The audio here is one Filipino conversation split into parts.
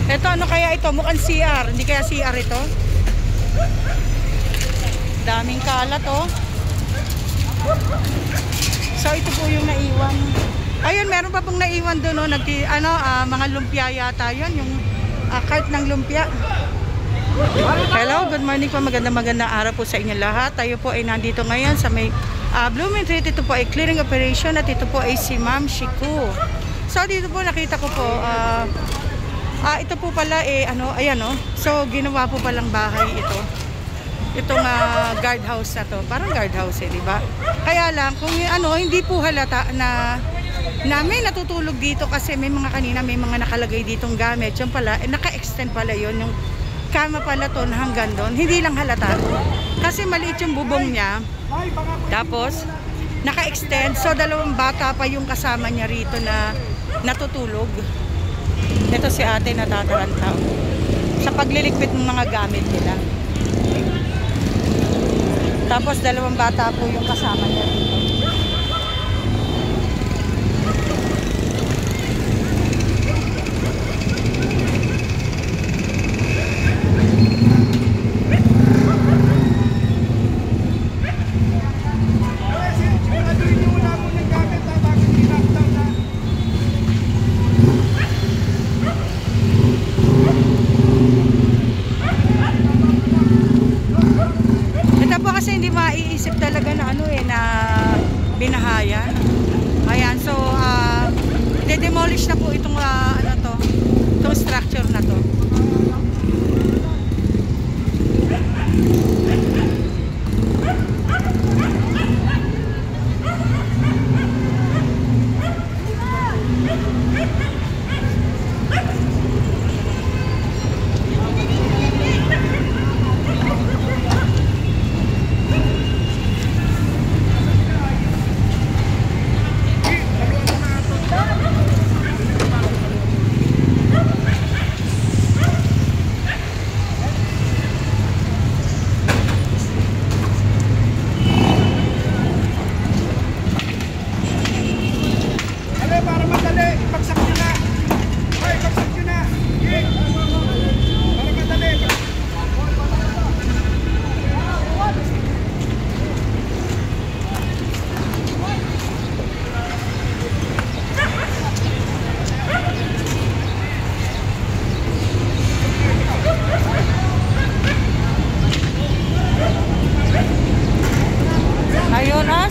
Ito, ano kaya ito? Mukhang CR. Hindi kaya CR ito? Daming kalat, oh. So, ito po yung naiwan. Ayun, meron pa pong naiwan doon, oh. Mga lumpia yata yun. Yung cart ng lumpia. Hello, good morning po. Magandang araw po sa inyo lahat. Tayo po ay nandito ngayon sa may Blooming Street. Ito po ay clearing operation at ito po ay si Ma'am Shiku. So, dito po nakita ko po, ito po pala ayan oh. So ginawa po palang bahay ito. Itong guardhouse na to. Parang guardhouse di ba? Kaya lang kung hindi po halata na may natutulog dito kasi may mga kanina may mga nakalagay ditong gamit. Yung pala naka-extend pala yon yung kama pala to hanggang doon. Hindi lang halata. Kasi maliit yung bubong niya. Tapos naka-extend. So dalawang bata pa yung kasama niya rito na natutulog. Ito si ate natataranta sa pagliligpit ng mga gamit nila. Tapos dalawang bata po yung kasama niya dito. Kasi hindi maiisip talaga na na binahayan. Ayan, so de-demolish na po itong itong structure na to.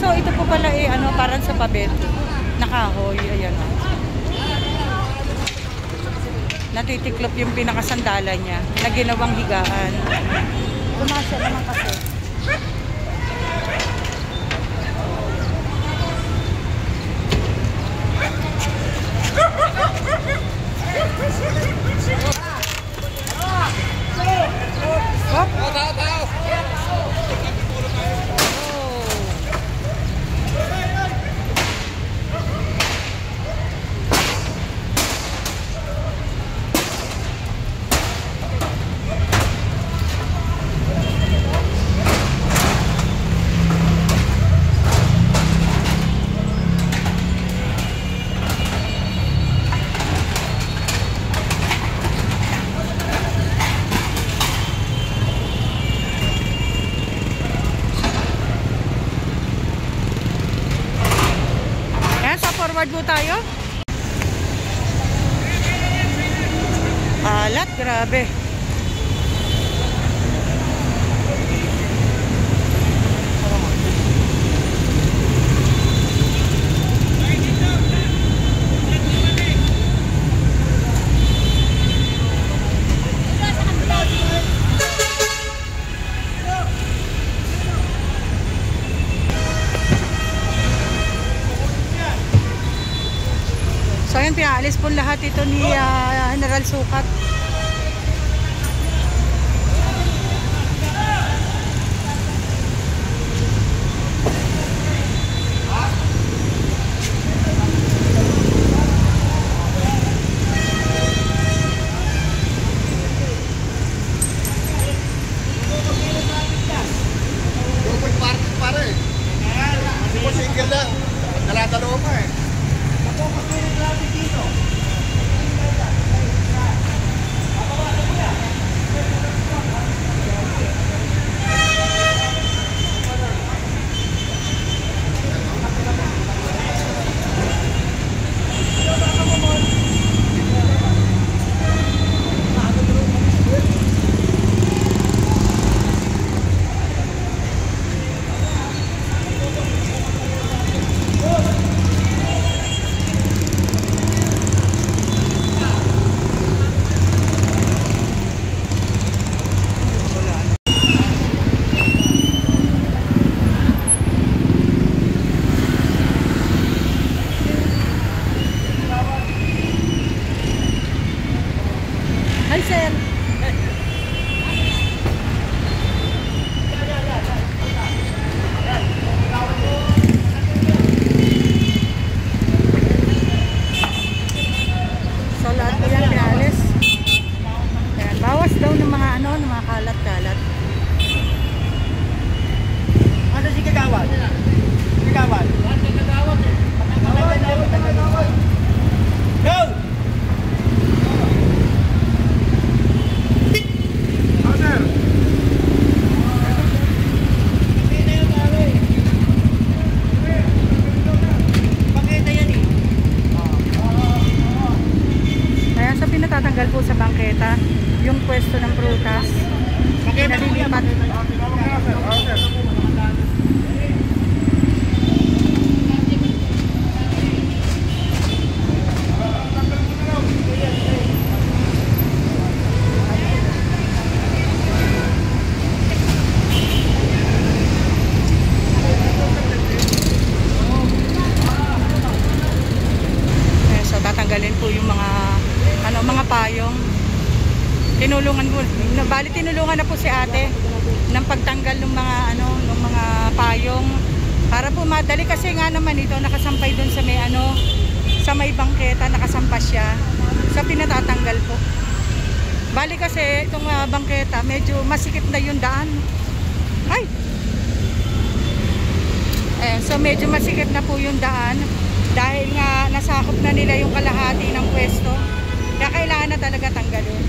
So ito po pala parang sa pabet nakahoy, ayan natitiklop yung pinakasandala niya na ginawang higaan. Pumasya naman kasi. Forward po tayo. Alat, grabe. So ayun, pinaalis po lahat ito ni General Sukat. Single lang. Nalatalo pa eh. Hi, sir. So, lahat po yan pinalis. Ayan, bawas daw ng mga ano, ng mga kalat-kalat. Ano si Kagawad? Kagawad? Kagawad eh. Go! Sir. Pakita yan eh. Kaya sa pinatatanggal po sa bangketa, yung pwesto ng prutas, pinalilipat. So tatanggalin po yung mga mga payong. Tinulungan ko, bali tinulungan na po si ate ng pagtanggal ng mga ng mga payong para po madali, kasi nga naman ito nakasampay doon sa may sa may bangketa, nakasampa siya. So pinatatanggal po. Bali kasi itong bangketa medyo masikip na yung daan. Ay. So medyo masikip na po yung daan dahil nga nasakop na nila yung kalahati ng pwesto. Kaya kailangan na talaga tanggalin.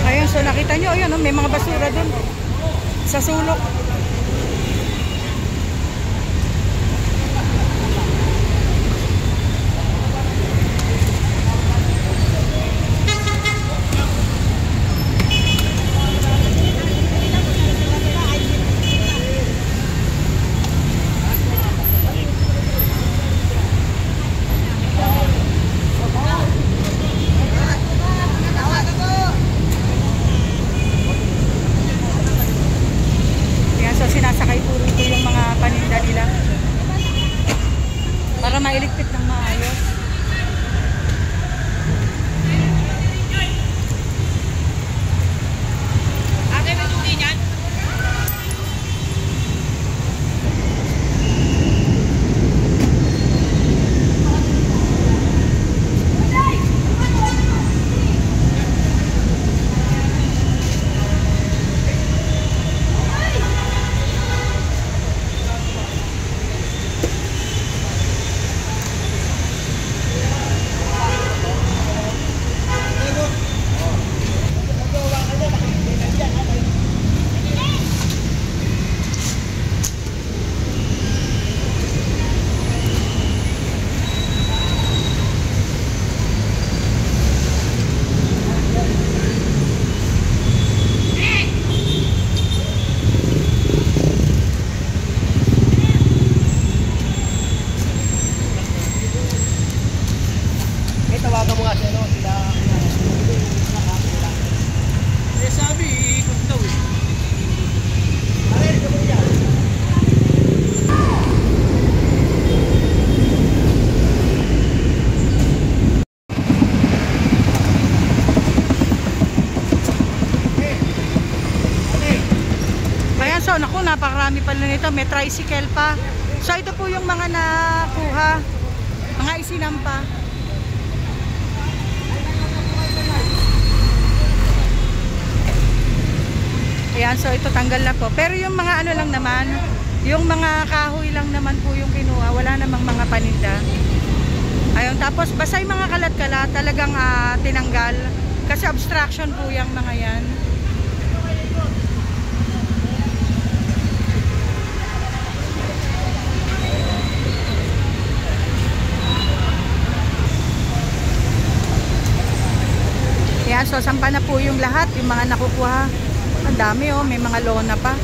Ayun, so nakita nyo, ayun, may mga basura dun sa sulok. Sinasakay po rito yung mga paninda nila para mailigpit ng maayos. Ate, may tuki niyan? Tawagan mo nga sila, sila. Eh sabi, ikot daw eh. Ayan, so naku, napakarami pala nito, may tricycle pa. So ito po yung mga nakuha, mga isinampa. Ayan, so ito tanggal na po. Pero yung mga lang naman, yung mga kahoy lang naman po yung kinuha. Wala namang mga paninda. Ayun, tapos basta yung mga kalat-kalat talagang tinanggal. Kasi obstruction po yung mga yan. sasampa na po yung lahat, yung mga nakukuha. Ang dami oh, may mga lona pa.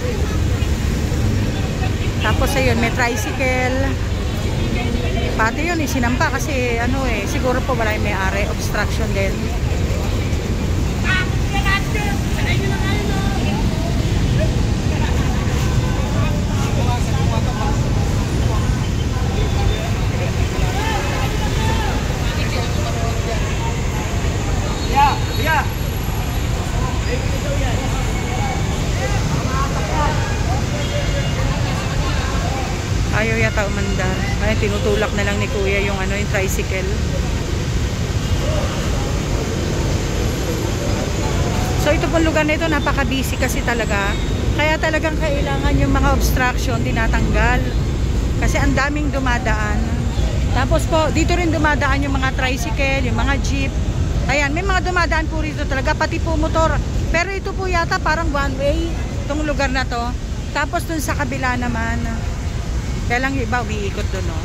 Tapos ayun, may tricycle. Pati yun, isinampa kasi ano eh, siguro po wala yung may-ari, obstruction din. Yeah. Ayaw yata umandar. Ay, tinutulak na lang ni Kuya yung ano, yung tricycle. So ito pong lugar na ito, napaka-busy kasi talaga. Kaya talagang kailangan yung mga obstruction tinatanggal. Kasi ang daming dumadaan. Tapos po, dito rin dumadaan yung mga tricycle, yung mga jeep. Ayan, may mga dumadaan po rito talaga, pati po motor. Pero ito po yata parang one way, itong lugar na to. Tapos dun sa kabila naman, kaya lang iba umiikot dun, no?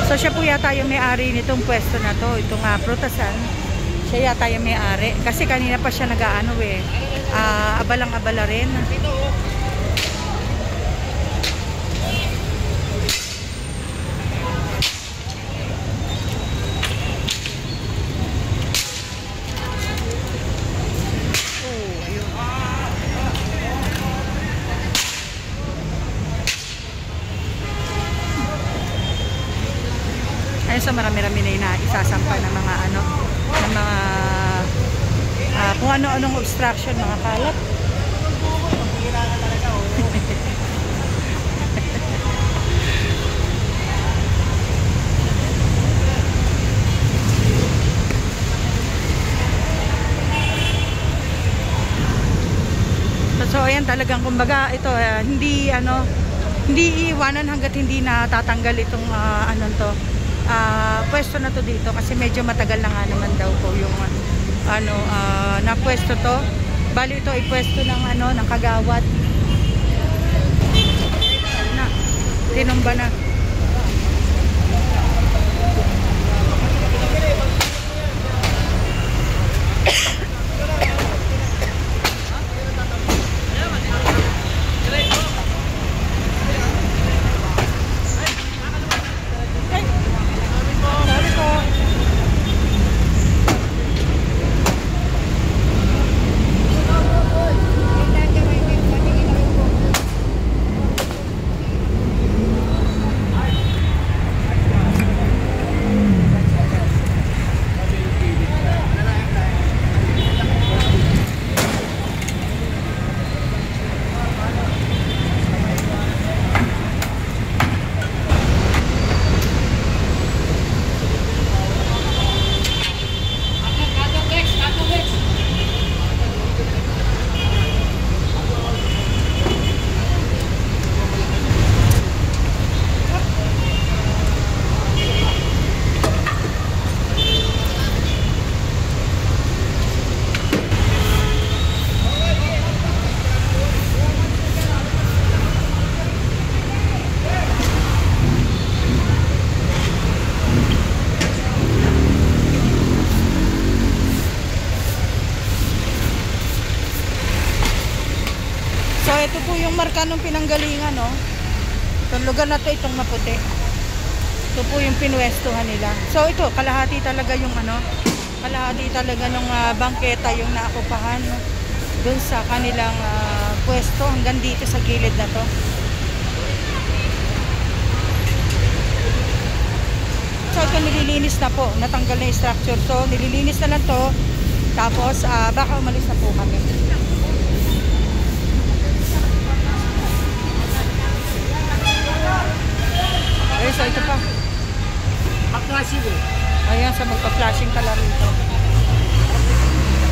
So siya po yata yung may-ari nitong pwesto na to, itong prutasan. Siya yata yung may-ari. Kasi kanina pa siya nag-ano eh, abalang-abala rin. Ayun, so marami-rami na isasampa ng mga ano, ng mga kung ano-anong obstruction, mga kalat. So ayan, talagang kumbaga ito hindi ano, hindi iiwanan hangga't hindi natatanggal itong ano to, pwesto na to dito kasi medyo matagal na nga naman daw po yung ano na pwesto to. Bali ito ay pwesto ng ano, ng kagawad. Na, tinumba na. So ito po yung marka ng pinanggalingan, no? Itong lugar na to, itong maputi. Ito po yung pinwestuhan nila. So ito, kalahati talaga yung ano, kalahati talaga ng bangketa yung naakupahan dun sa kanilang pwesto hanggang dito sa gilid na to. So ito nililinis na po, natanggal na yung structure. So nililinis na lang to, tapos baka umalis na po kami. Okay, so ito pa. Mag-flashing eh. Ayan, so magpa-flashing pala rito.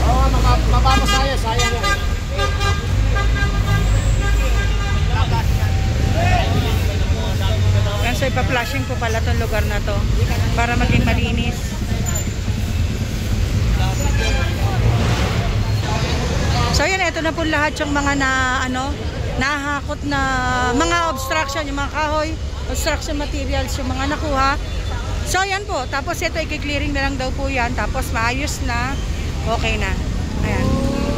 Oo, mapapasaya, sayang yan. Ayan, so ipa-flashing po po pala tong lugar na to para maging malinis. So yun, ito na po lahat yung mga nahakot na mga obstruction, yung mga kahoy, obstruction materials, yung mga nakuha. So yan po, tapos ito i-clearing na lang daw po yan, tapos maayos na, okay na. Ayan.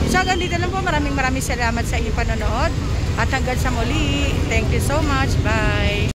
So ganito lang po, maraming salamat sa inyong panonood at hanggang sa muli. Thank you so much. Bye.